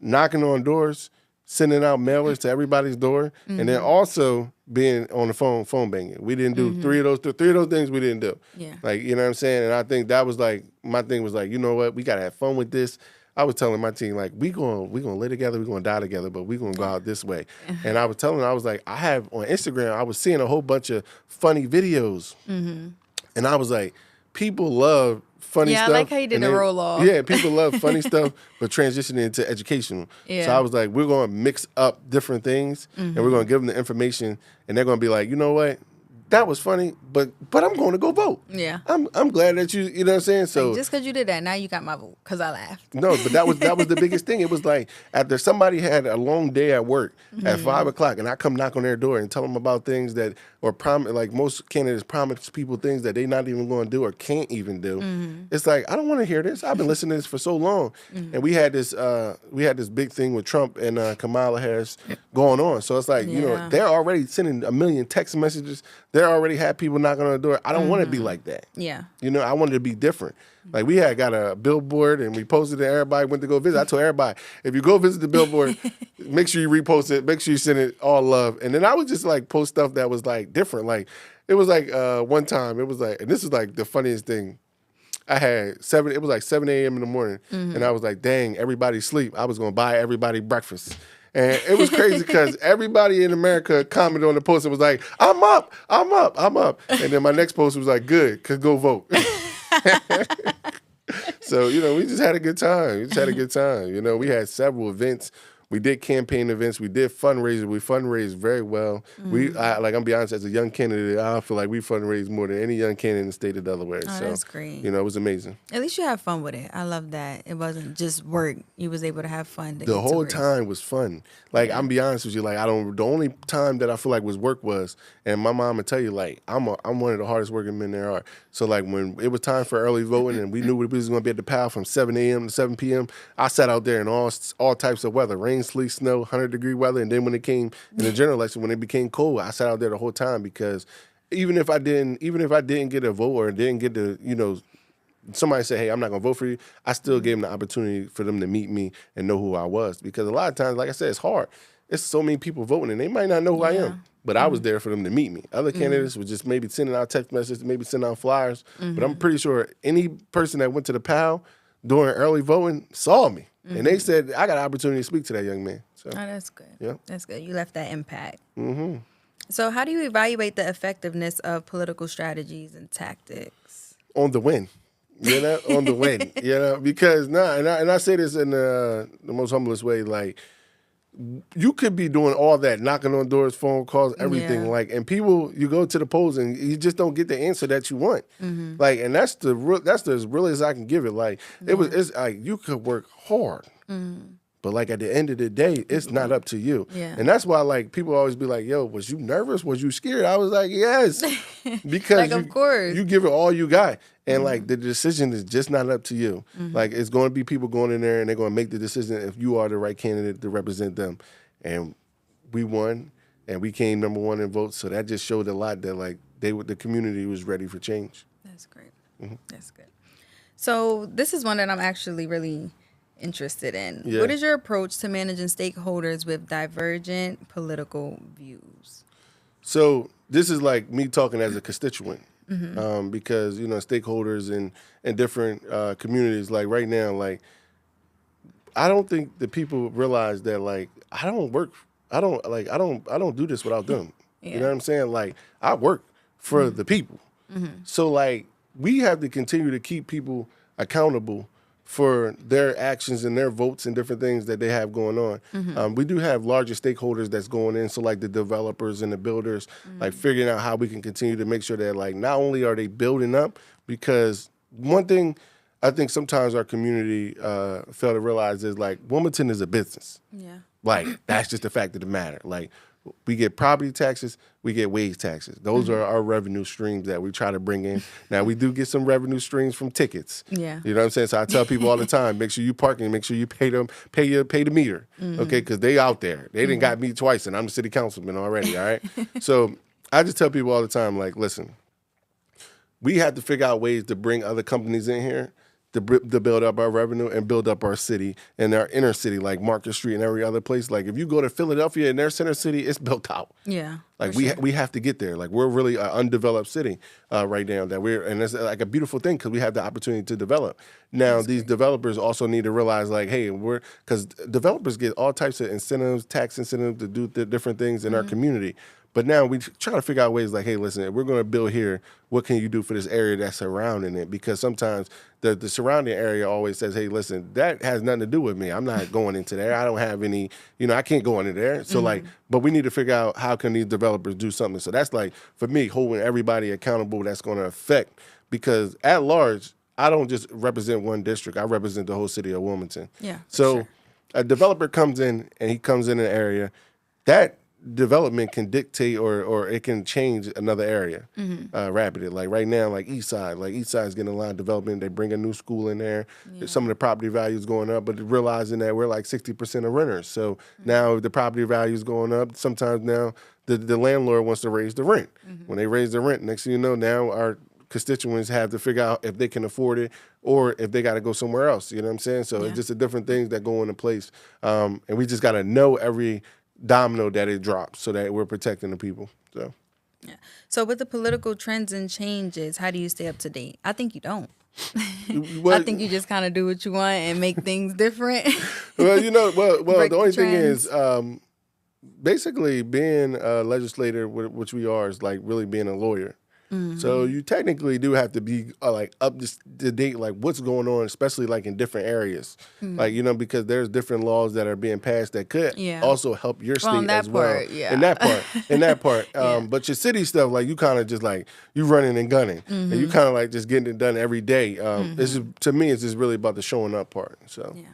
Knocking on doors, sending out mailers to everybody's door, and then also being on the phone banging. We didn't do 3 of those things we didn't do. Yeah. Like, you know what I'm saying? And I think that was like my thing was like, you know what, we gotta have fun with this. I was telling my team, like, we gonna live together, we gonna die together, but we gonna go out this way. And I was telling them, I was like, I have on Instagram, I was seeing a whole bunch of funny videos. And I was like, people love funny stuff. Yeah, I like how you did the roll off. Yeah, people love funny stuff, but transitioning into educational. Yeah. So I was like, we're going to mix up different things, and we're going to give them the information, and they're going to be like, you know what? That was funny, but I'm going to go vote. Yeah. I'm glad that you know what I'm saying? So like just because you did that, now you got my vote because I laughed. No, but that was the biggest thing. It was like after somebody had a long day at work at 5 o'clock, and I come knock on their door and tell them about things that like most candidates promise people things that they're not even going to do or can't even do. It's like, I don't want to hear this. I've been listening to this for so long, and we had this big thing with Trump and Kamala Harris going on. So it's like you know they're already sending a million text messages. They already had people knocking on the door. I don't want to be like that. Yeah. You know, I wanted to be different. Like we had got a billboard and we posted it. Everybody went to go visit. I told everybody, if you go visit the billboard, make sure you repost it. Make sure you send it all love. And then I would just like post stuff that was like different. Like it was like one time it was like, and this is like the funniest thing. I had it was like 7 a.m. in the morning. And I was like, dang, everybody's asleep. I was going to buy everybody breakfast. And it was crazy because everybody in America commented on the post and was like, I'm up. And then my next post was like, good, because go vote. So, you know, we just had a good time. You know, we had several events We did campaign events. We did fundraisers. We fundraised very well. I'm gonna be honest, as a young candidate, I feel like we fundraised more than any young candidate in the state of Delaware. Oh, So that's great. it was amazing. At least you have fun with it. I love that. It wasn't just work. You was able to have fun. The whole time was fun. Like, I'm be honest with you, like the only time that I feel like was work was, and my mom would tell you, like, I'm one of the hardest working men there are. So like when it was time for early voting and we knew we was gonna be at the PAL from 7 a.m. to 7 p.m., I sat out there in all types of weather, rain, sleet, snow, 100-degree weather, and then when it came in the general election, when it became cold, I sat out there the whole time because even if I didn't get a vote or didn't get to, somebody say, hey, I'm not going to vote for you, I still gave them the opportunity for them to meet me and know who I was. Because a lot of times, like I said, it's hard. It's so many people voting, and they might not know who I am. But I was there for them to meet me. Other candidates were just maybe sending out text messages, maybe sending out flyers. But I'm pretty sure any person that went to the PAL during early voting saw me. And they said, I got an opportunity to speak to that young man. So, that's good. Yeah. That's good. You left that impact. So how do you evaluate the effectiveness of political strategies and tactics? On the win. On the win, because and I say this in the most humblest way, like, you could be doing all that, knocking on doors, phone calls, everything, and people, you go to the polls and you just don't get the answer that you want, and that's as real as I can give it. Like, it's like you could work hard, but like at the end of the day, it's not up to you, and that's why like people always be like, "Yo, was you nervous? Was you scared?" I was like, "Yes," because of course you give it all you got. And like the decision is just not up to you. Like, it's going to be people going in there and they're going to make the decision if you are the right candidate to represent them. And we won, and we came number one in votes. So that just showed a lot that like the community was ready for change. That's great. That's good. So this is one that I'm actually really interested in. Yeah. What is your approach to managing stakeholders with divergent political views? So this is like me talking as a constituent. Because stakeholders in different communities, like right now, like I don't think that people realize that like I don't do this without them. You know what I'm saying? Like, I work for the people. So like we have to continue to keep people accountable for their actions and their votes and different things that they have going on. We do have larger stakeholders that's going in, so like the developers and the builders, like figuring out how we can continue to make sure that like not only are they building up, because one thing I think sometimes our community fail to realize is like Wilmington is a business. Yeah. Like, that's just the fact of the matter. Like, we get property taxes, we get wage taxes. Those are our revenue streams that we try to bring in. Now, we do get some revenue streams from tickets. Yeah. You know what I'm saying? So I tell people all the time, make sure you parking, make sure you pay the meter, okay? Because they out there. They done got me twice, and I'm the city councilman already, all right? So I just tell people all the time, like, listen, we have to figure out ways to bring other companies in here to build up our revenue and build up our city and our inner city, like Market Street and every other place. Like, if you go to Philadelphia in their center city, it's built out. Yeah. Like, we have to get there. Like, we're really an undeveloped city right now and it's like a beautiful thing because we have the opportunity to develop. Now, these developers also need to realize, like, hey, because developers get all types of incentives, tax incentives to do the different things in our community. But now we try to figure out ways like, hey, listen, if we're going to build here, what can you do for this area that's surrounding it? Because sometimes the surrounding area always says, hey, listen, that has nothing to do with me. I'm not going into there. I don't have any, I can't go into there. So but we need to figure out how can these developers do something. So that's like, for me, holding everybody accountable that's going to affect, because at large, I don't just represent one district. I represent the whole city of Wilmington. Yeah. So a developer comes in and he comes in an area that development can dictate or it can change another area rapidly. Like right now, like East Side is getting a lot of development. They bring a new school in there. Some of the property value is going up, but realizing that we're like 60% of renters. So now the property value is going up. Sometimes now the landlord wants to raise the rent. When they raise the rent, next thing you know, now our constituents have to figure out if they can afford it or if they got to go somewhere else. You know what I'm saying? So it's just a different things that go into place. And we just got to know every domino that it drops so that we're protecting the people. So with the political trends and changes, how do you stay up to date? I think you don't. Well, I think you just kind of do what you want and make things different. Well, the only thing trends. is basically being a legislator, which we are, is like really being a lawyer. So you technically do have to be like up to date, like what's going on, especially like in different areas, like because there's different laws that are being passed that could also help your state that as well. part, yeah. In that part, but your city stuff, like you kind of just like you running and gunning, and you kind of like just getting it done every day. It's just, to me, it's just really about the showing up part. So yeah.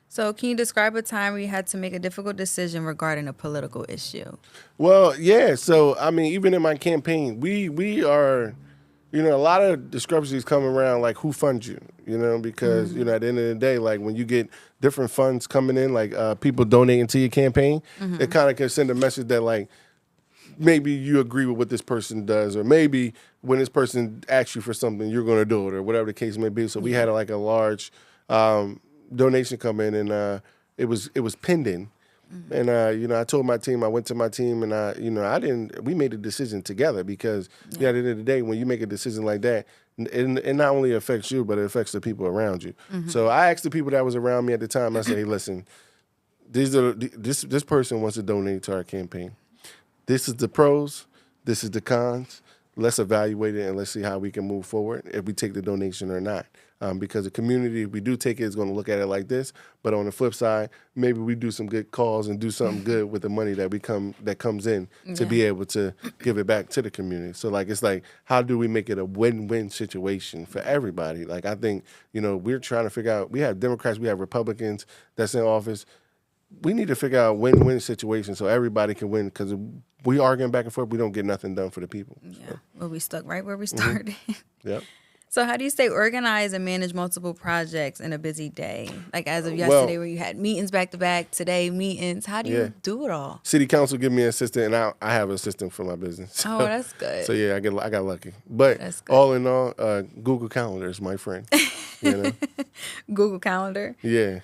So can you describe a time where you had to make a difficult decision regarding a political issue? Well, yeah. So I mean, even in my campaign, we are, a lot of discrepancies come around like who funds you, because at the end of the day, like when you get different funds coming in, like people donating to your campaign, it kind of can send a message that like maybe you agree with what this person does, or maybe when this person asks you for something, you're going to do it, or whatever the case may be. So we had like a large donation come in, and it was pending. And I told my team, I went to my team, and we made a decision together, because at the end of the day, when you make a decision like that, it not only affects you, but it affects the people around you. So I asked the people that was around me at the time, I said, hey, listen, this person wants to donate to our campaign. This is the pros, this is the cons. Let's evaluate it and let's see how we can move forward, if we take the donation or not. Because the community, if we do take it, is going to look at it like this. But on the flip side, maybe we do some good calls and do something good with the money that comes in to be able to give it back to the community. So it's like, how do we make it a win-win situation for everybody? Like, I think, we're trying to figure out, we have Democrats, we have Republicans that's in office. We need to figure out a win-win situation so everybody can win, because if we arguing back and forth, we don't get nothing done for the people. Yeah, so. Well, we stuck right where we started. Yep. So how do you stay organized and manage multiple projects in a busy day? Like as of yesterday, where you had meetings back to back, today meetings. How do you do it all? City council give me an assistant, and I have an assistant for my business. So, that's good. So yeah, I got lucky. But all in all, Google Calendar is my friend. Google Calendar. Yeah.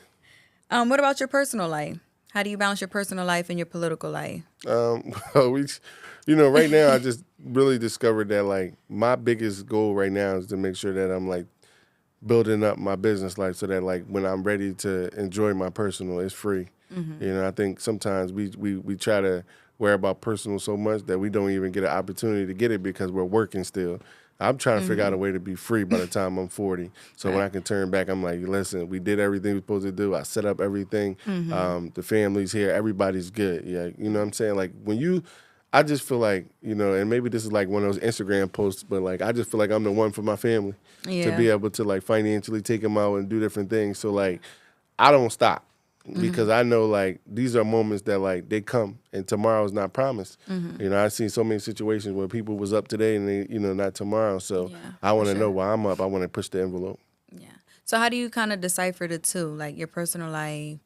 What about your personal life? How do you balance your personal life and your political life? Right now I just really discovered that like my biggest goal right now is to make sure that I'm like building up my business life so that like when I'm ready to enjoy my personal, it's free. I think sometimes we try to worry about personal so much that we don't even get an opportunity to get it because we're working still. I'm trying to figure out a way to be free by the time I'm 40. So when I can turn back, I'm like, listen, we did everything we were supposed to do. I set up everything. The family's here. Everybody's good. Yeah, you know what I'm saying? Like I just feel like, and maybe this is like one of those Instagram posts, but like I just feel like I'm the one for my family to be able to like financially take them out and do different things. So like I don't stop. Because I know like these are moments that like they come and tomorrow's not promised. I've seen so many situations where people was up today and they, not tomorrow. So I want to know why I'm up. I want to push the envelope. Yeah. So how do you kind of decipher the two, like your personal life,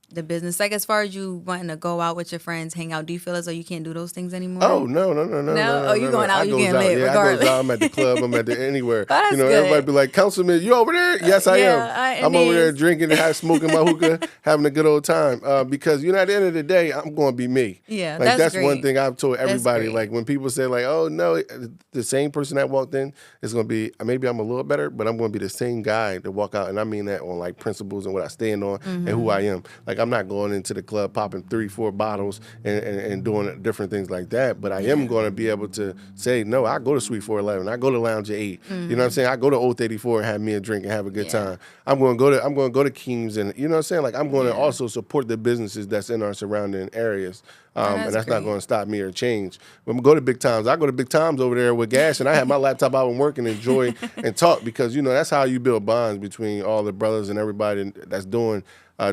the business? Like as far as you wanting to go out with your friends, hang out, do you feel as though you can't do those things anymore? Oh, no. Oh, you going out, you getting lit regardless. I goes out, I'm at the club, I'm at anywhere. That's good. Everybody be like, Councilman, you over there? Yes, I am. I'm over there drinking and smoking my hookah, having a good old time. Because, at the end of the day, I'm going to be me. Yeah, like, that's great. one thing I've told everybody. Like when people say like, oh, no, the same person that walked in is going to be, maybe I'm a little better, but I'm going to be the same guy to walk out. And I mean that on like principles and what I stand on and who I am. Like I'm not going into the club popping 3-4 bottles and doing different things like that, but I am going to be able to say no. I go to Suite 411, I go to Lounge 8. You know what I'm saying? I go to Oath 84 and have me a drink and have a good time. I'm going to go to Keem's, and you know what I'm saying? Like I'm going to also support the businesses that's in our surrounding areas. And that's not going to stop me or change. When we go to Big Times, I go to Big Times over there with gas, and I have my laptop out and work and enjoy and talk, because that's how you build bonds between all the brothers and everybody that's doing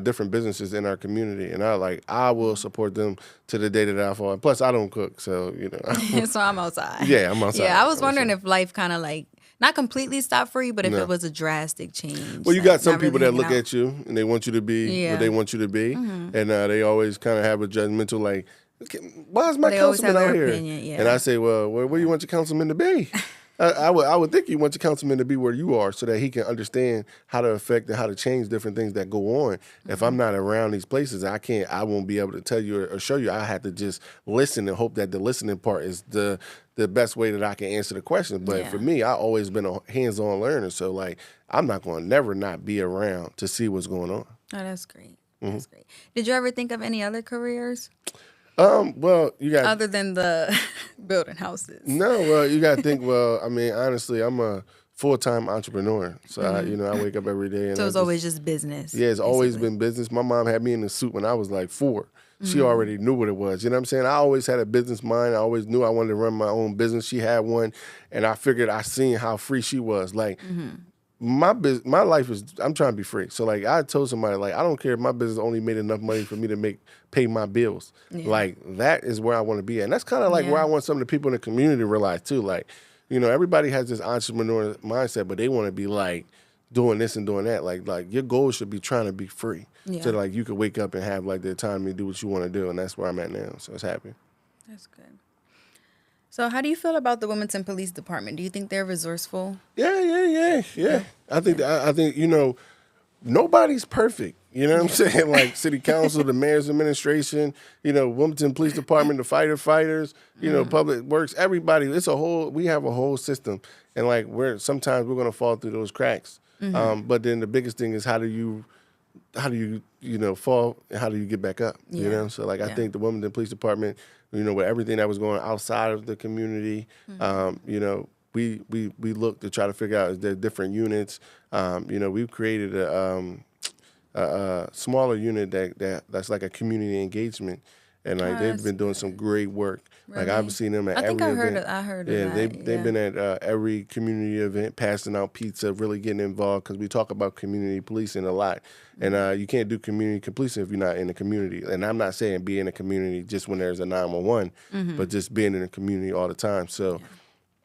different businesses in our community. And I will support them to the day that I fall. Plus, I don't cook, so So I'm outside. Yeah, I'm outside. Yeah, I was wondering if life kind of like not completely stopped for you, but if it was a drastic change. Well, you got some people that look at you and they want you to be what they want you to be, and they always kind of have a judgmental like, why is my councilman out here? And I say, well, where do you want your councilman to be? I would think you want your councilman to be where you are so that he can understand how to affect and how to change different things that go on. If I'm not around these places, I won't be able to tell you or show you. I have to just listen and hope that the listening part is the best way that I can answer the question. But for me, I've always been a hands-on learner. So like, I'm not going to never not be around to see what's going on. Oh, that's great. That's great. Did you ever think of any other careers? Well, you got other than the building houses? no. Well, you got to think. Well, I mean, honestly, I'm a full-time entrepreneur, so I wake up every day and So I it's always just business. yeah, it's always basically. been business. My mom had me in a suit when I was like 4. She already knew what it was. You know what I'm saying? I always had a business mind. I always knew I wanted to run my own business. She had one, and I figured I seen how free she was. Like my life is. I'm trying to be free. So like I told somebody like I don't care if my business only made enough money for me to pay my bills. Yeah. Like that is where I want to be at. And that's kind of like where Yeah. I want some of the people in the community to realize too. Like, everybody has this entrepreneur mindset, but they want to be like doing this and doing that. Like your goal should be trying to be free. Yeah. So like you could wake up and have like the autonomy to do what you want to do, and that's where I'm at now. So it's happy. That's good. So how do you feel about the Wilmington Police Department? Do you think they're resourceful? Yeah. I think nobody's perfect. You know what I'm saying? Like city council, the mayor's administration, Wilmington Police Department, the fighters, public works, everybody. We have a whole system, and like sometimes we're gonna fall through those cracks. But then the biggest thing is how do you fall and how do you get back up? Yeah. So like I think the Wilmington Police Department, with everything that was going outside of the community, we looked to try to figure out is there different units. We've created a smaller unit that's like a community engagement, and like they've been doing some great work. Really? Like I've seen them at I think every event. I heard Yeah, of that. they've been at every community event, passing out pizza, really getting involved because we talk about community policing a lot, and you can't do community policing if you're not in the community. And I'm not saying be in the community just when there's a 911, but just being in the community all the time. So. Yeah.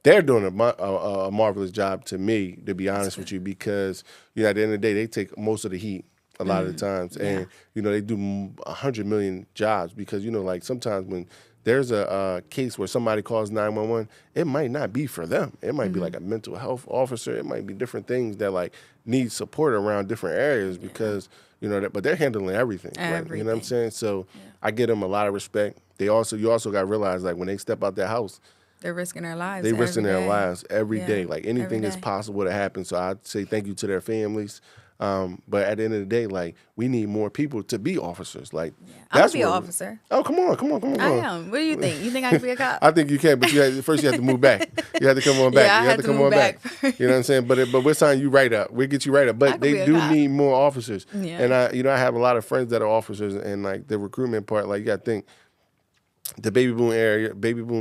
They're doing a marvelous job to me, to be honest with you, because at the end of the day, they take most of the heat a lot of the times, and they do 100 million jobs because like sometimes when there's a case where somebody calls 911, it might not be for them. It might be like a mental health officer. It might be different things that like need support around different areas because but they're handling everything. Right? You know what I'm saying? So I give them a lot of respect. You also got to realize like when they step out their house. They're risking their lives. They're risking their lives every Yeah. day. Like anything is possible to happen. So I'd say thank you to their families. But at the end of the day, like we need more people to be officers. Like I'm gonna be an officer. Oh, come on. I am. What do you think? You think I can be a cop? I think you can, but first you have to move back. You have to come on back. Yeah, you have to come on back. You know what I'm saying? But we're signing you right up. We'll get you right up. But they do need more officers. Yeah. And I have a lot of friends that are officers, and like the recruitment part, like you got to think. The baby boom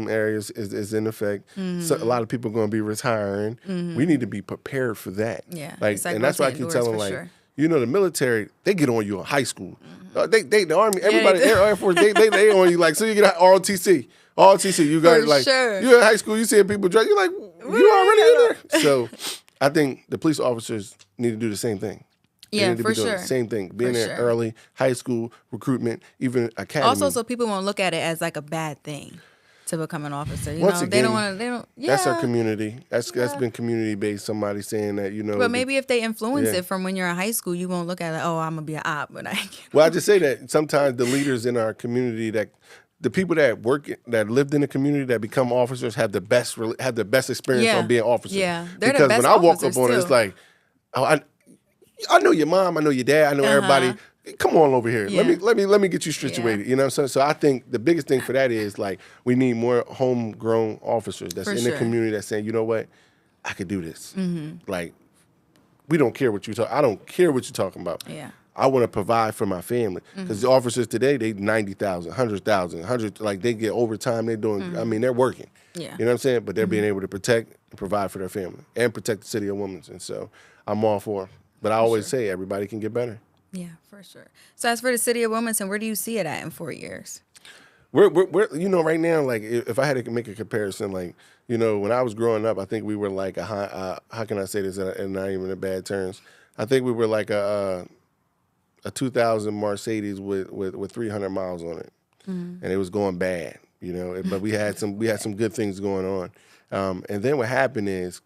area is in effect. So a lot of people are going to be retiring. We need to be prepared for that. Yeah, like and that's why I keep telling like, the military, they get on you in high school. The Army, everybody, Air Force, they on you like, so you get ROTC. You got like, you're in high school, you see people dress, you're like, you already in there. So I think the police officers need to do the same thing. Yeah, for sure. Same thing. Being there early, high school, recruitment, even academy. Also, so people won't look at it as like a bad thing to become an officer. Once again, they don't want to. Yeah. That's our community. That's been community based. Somebody saying that But maybe if they influence it from when you're in high school, you won't look at it. Oh, I'm gonna be an op, but Well, I just say that sometimes the leaders in our community the people that lived in the community that become officers have the best experience on being officers. Yeah, they're because the best when I walk up officers, on it, it's like, oh, I know your mom, I know your dad, I know everybody. Come on over here. Yeah. Let me get you situated. You know what I'm saying? So I think the biggest thing for that is like we need more homegrown officers that's in the community that's saying, you know what, I could do this. Like we don't care what you talk. I don't care what you're talking about. Yeah. I want to provide for my family because the officers today they 90,000, 100,000, like they get overtime. They're doing. I mean, they're working. Yeah. You know what I'm saying? But they're being able to protect and provide for their family and protect the city of Wilmington. So I'm all for it. But I always say everybody can get better. Yeah, for sure. So as for the city of Wilmington, where do you see it at in 4 years? We're right now, like if I had to make a comparison, like, when I was growing up, I think we were like how can I say this and not even in bad terms? I think we were like a 2000 Mercedes with 300 miles on it. And it was going bad, but we had some good things going on. And then what happened is,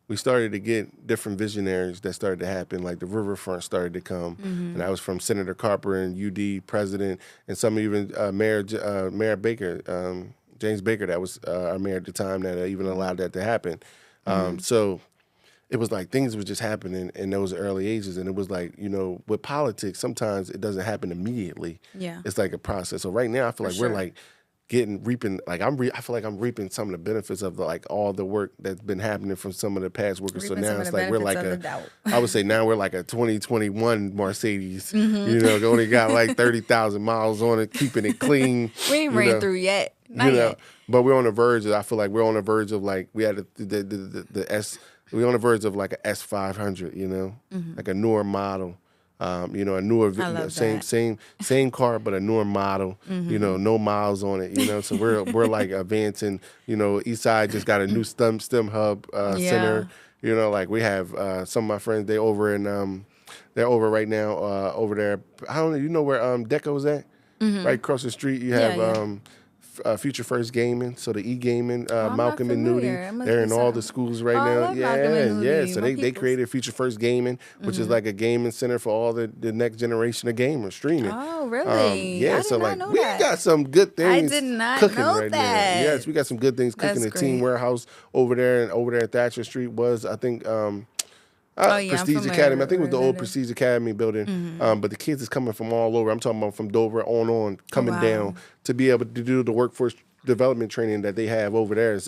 we started to get different visionaries that started to happen, like the riverfront started to come, and that was from Senator Carper and UD president, and some even Mayor Baker, James Baker, that was our mayor at the time, that even allowed that to happen. So it was like things were just happening in those early ages. And it was like, with politics, sometimes it doesn't happen immediately. Yeah. It's like a process. So right now, I feel like we're like reaping, like I feel like I'm reaping some of the benefits of like all the work that's been happening from some of the past workers. So now it's like we're like I would say now we're like a 2021 Mercedes, only got like 30,000 miles on it, keeping it clean. We ain't ran through yet. Not yet. But we're on the verge I feel like we're on the verge of like, we had the S, we're on the verge of like a S500, like a newer model. A newer same car, but a newer model. No miles on it. So we're like advancing. East Side just got a new STEM hub center. Like we have some of my friends. They're over right now over there. I don't know. You know where Deco's at? Right across the street. You have. Future First Gaming, so the e-gaming, Malcolm and Nudie, they're in all the schools right now. Yeah. So they created Future First Gaming, which is like a gaming center for all the next generation of gamers streaming. Oh, really? So like we got some good things. I did not cooking know right that. now. Yes, we got some good things cooking. The Team Warehouse over there at Thatcher Street was, I think. Prestige Academy. I think it was the old Prestige Academy building. But the kids is coming from all over. I'm talking about from Dover on, coming down to be able to do the workforce development training that they have over there.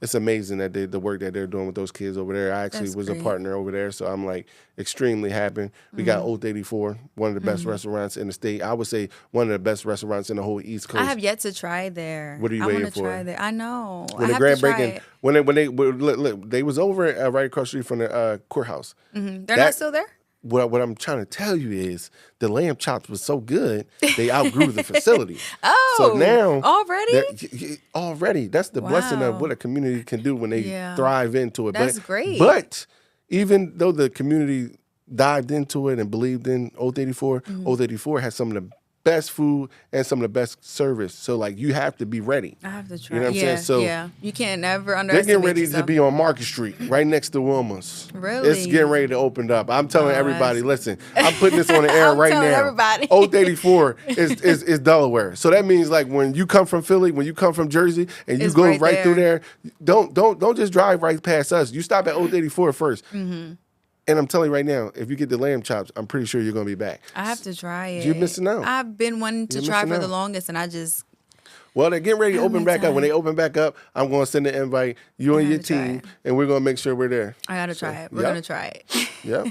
It's amazing that the work that they're doing with those kids over there. I actually was a partner over there, so I'm like extremely happy. We got Old 84, one of the best restaurants in the state. I would say one of the best restaurants in the whole East Coast. I have yet to try there. What are you waiting for? Try there. I know. When the groundbreaking, when they was over right across the street from the courthouse. They're not still there? What I'm trying to tell you is the lamb chops was so good they outgrew the facility. So now already that's the blessing of what a community can do when they thrive into it. That's great. But even though the community dived into it and believed in Old 84, Old 84 has some of the best food and some of the best service. So like you have to be ready. I have to try. You know what I'm saying? So you can't never underestimate they're getting ready yourself. to be on Market Street, right next to Wilma's. Really? It's getting ready to open up. I'm telling everybody, listen, I'm putting this on the air right now. Everybody. Old 84 is Delaware. So that means like when you come from Philly, when you come from Jersey, and you go right through there, don't just drive right past us. You stop at Old 84 first. And I'm telling you right now, if you get the lamb chops, I'm pretty sure you're going to be back. I have to try it. You're missing out. I've been wanting to try for the longest, and I just... Well, they're getting ready to open back up. When they open back up, I'm going to send an invite, you and your team, and we're going to make sure we're there. I got to try it. We're going to try it. Yeah.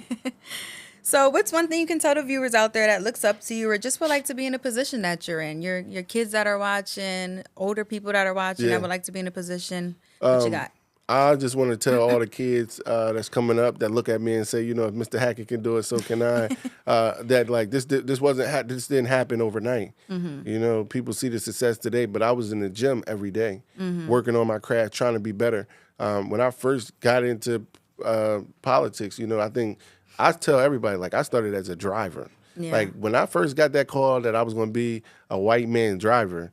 So what's one thing you can tell the viewers out there that looks up to you or just would like to be in a position that you're in? Your kids that are watching, older people that are watching that would like to be in a position. What you got? I just want to tell all the kids that's coming up that look at me and say, if Mr. Hackett can do it, so can I. That like this didn't happen overnight. People see the success today, but I was in the gym every day, working on my craft, trying to be better. When I first got into politics, I think I tell everybody like I started as a driver. Yeah. Like when I first got that call that I was going to be a white man driver,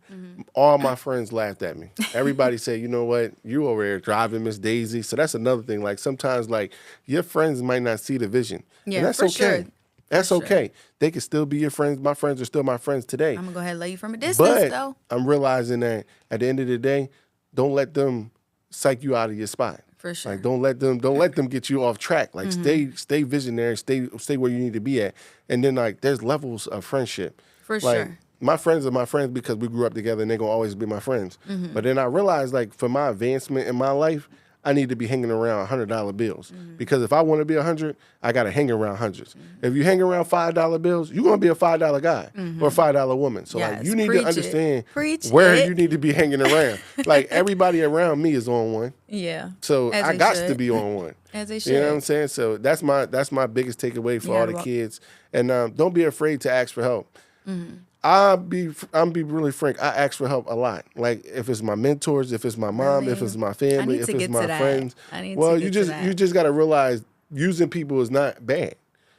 all my friends laughed at me. Everybody said, you know what, you over there driving Miss Daisy. So that's another thing. Like sometimes like your friends might not see the vision. Yeah, and that's for okay. Sure. That's okay. They can still be your friends. My friends are still my friends today. I'm going to go ahead and lay you from a distance though. I'm realizing that at the end of the day, don't let them psych you out of your spot. For sure. Like don't let them get you off track. Like stay visionary, stay where you need to be at. And then like there's levels of friendship. For like, sure. My friends are my friends because we grew up together and they're gonna always be my friends. But then I realized like for my advancement in my life, I need to be hanging around $100 bills. Because if I want to be 100, I got to hang around hundreds. If you hang around $5 bills, you're going to be a $5 guy or a $5 woman. So like you need to understand where you need to be hanging around. Like everybody around me is on one. Yeah. So I got to be on one. As they should. You know what I'm saying? So that's my biggest takeaway for all the kids. And don't be afraid to ask for help. I'll be really frank. I ask for help a lot. Like if it's my mentors, if it's my mom, if it's my family, if it's my friends. You just got to realize using people is not bad.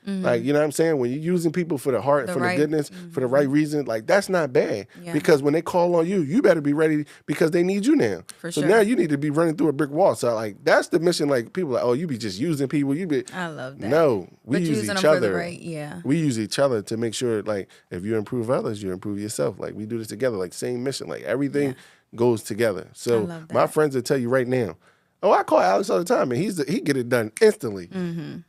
Like, you know what I'm saying? When you're using people for the heart, for the goodness, for the right reason, like that's not bad. Yeah. Because when they call on you, you better be ready because they need you now. So now you need to be running through a brick wall. So like that's the mission. Like people are like, oh, you be just using people. I love that. No, we use each other. Yeah. We use each other to make sure like if you improve others, you improve yourself. Like we do this together, like same mission. Like everything goes together. So my friends will tell you right now, Oh, I call Alex all the time, and he get it done instantly.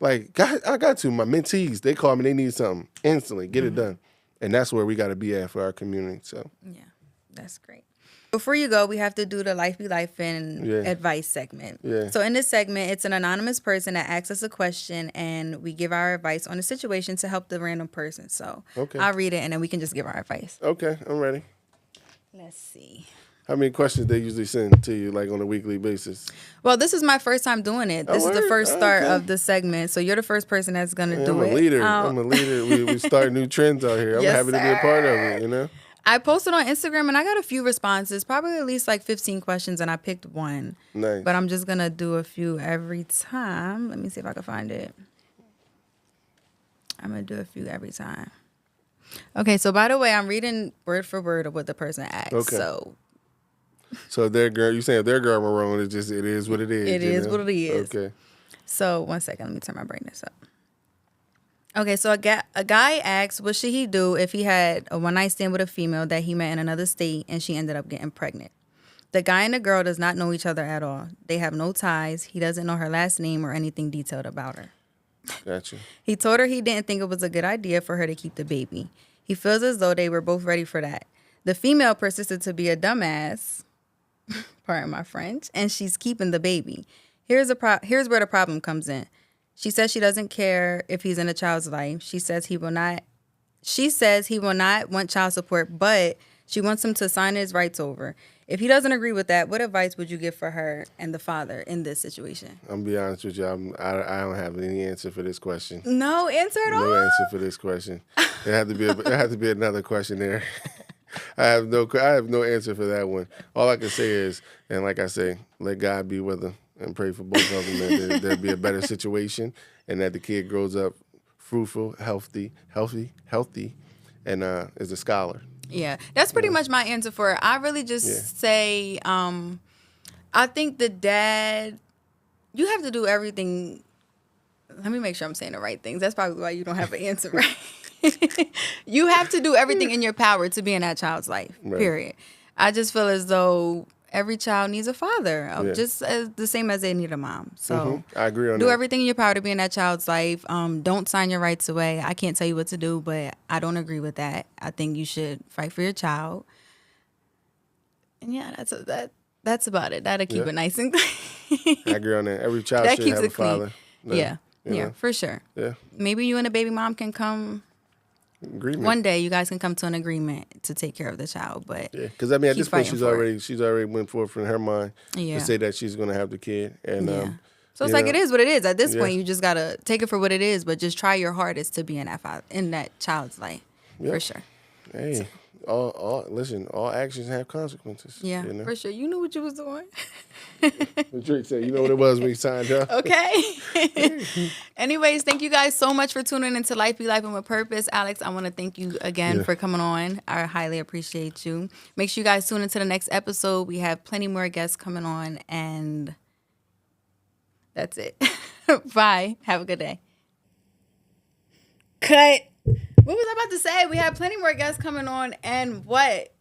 Like, I got to. My mentees, they call me, they need something. Instantly, get it done. And that's where we got to be at for our community. So Yeah, that's great. Before you go, we have to do the Life Be Life and advice segment. Yeah. So in this segment, it's an anonymous person that asks us a question, and we give our advice on the situation to help the random person. So I'll read it, and then we can just give our advice. Okay, I'm ready. Let's see. How many questions they usually send to you, like on a weekly basis? Well, this is my first time doing it. This is the first start of the segment, so you're the first person that's going to do it. I'm a leader. I'm a leader. We start new trends out here. I'm happy to be a part of it, you know? I posted on Instagram, and I got a few responses, probably at least like 15 questions, and I picked one. Nice. But I'm just going to do a few every time. Let me see if I can find it. I'm going to do a few every time. Okay, so by the way, I'm reading word for word of what the person asked. Okay. So their girl, you saying if their girl were wrong, it is what it is. It is what it is. Okay. So 1 second, let me turn my brightness up. Okay, so a guy asked, what should he do if he had a one-night stand with a female that he met in another state and she ended up getting pregnant? The guy and the girl does not know each other at all. They have no ties. He doesn't know her last name or anything detailed about her. Gotcha. He told her he didn't think it was a good idea for her to keep the baby. He feels as though they were both ready for that. The female persisted to be a dumbass, pardon my French, and she's keeping the baby. Here's where the problem comes in. She says she doesn't care if he's in a child's life. She says he will not want child support, but she wants him to sign his rights over. If he doesn't agree with that, what advice would you give for her and the father in this situation? I'm gonna be honest with you. I don't have any answer for this question. No answer at all? No answer for this question. There had to be another question there. I have no answer for that one. All I can say is, and like I say, let God be with them and pray for both of them that there'll be a better situation and that the kid grows up fruitful, healthy, and is a scholar. Yeah, that's pretty much my answer for it. I really just say, I think the dad, you have to do everything. Let me make sure I'm saying the right things. That's probably why you don't have an answer, right? You have to do everything in your power to be in that child's life, period. I just feel as though every child needs a father, just as the same as they need a mom. So I agree on that. Do everything in your power to be in that child's life. Don't sign your rights away. I can't tell you what to do, but I don't agree with that. I think you should fight for your child. And yeah, that's about it. That'll keep it nice and clean. I agree on that. Every child should have a father. Yeah, for sure. Yeah. Maybe you and a baby mom can come. Agreement. One day you guys can come to an agreement to take care of the child, but because I mean at this point she's already went forth in her mind to say that she's going to have the kid, and so it's like it is what it is. At this point, you just gotta take it for what it is, but just try your hardest to be in that child's life for sure. Hey, all actions have consequences. Yeah, for sure. You knew what you was doing. Drake said, "You know what it was when you signed up." Okay. Anyways, thank you guys so much for tuning into Life Be Life and with Purpose. Alex, I want to thank you again for coming on. I highly appreciate you. Make sure you guys tune into the next episode. We have plenty more guests coming on, and that's it. Bye. Have a good day. Cut. What was I about to say? We have plenty more guests coming on, and what?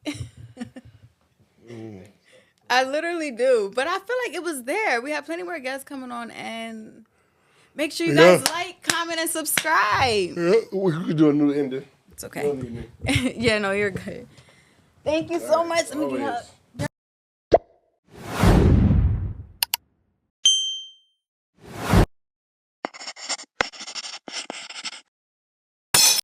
I literally do, but I feel like it was there. We have plenty more guests coming on, and make sure you guys like, comment, and subscribe. Yeah, we could do a new ending. It's okay. Yeah, no, you're good. Thank you so much. Let me get up.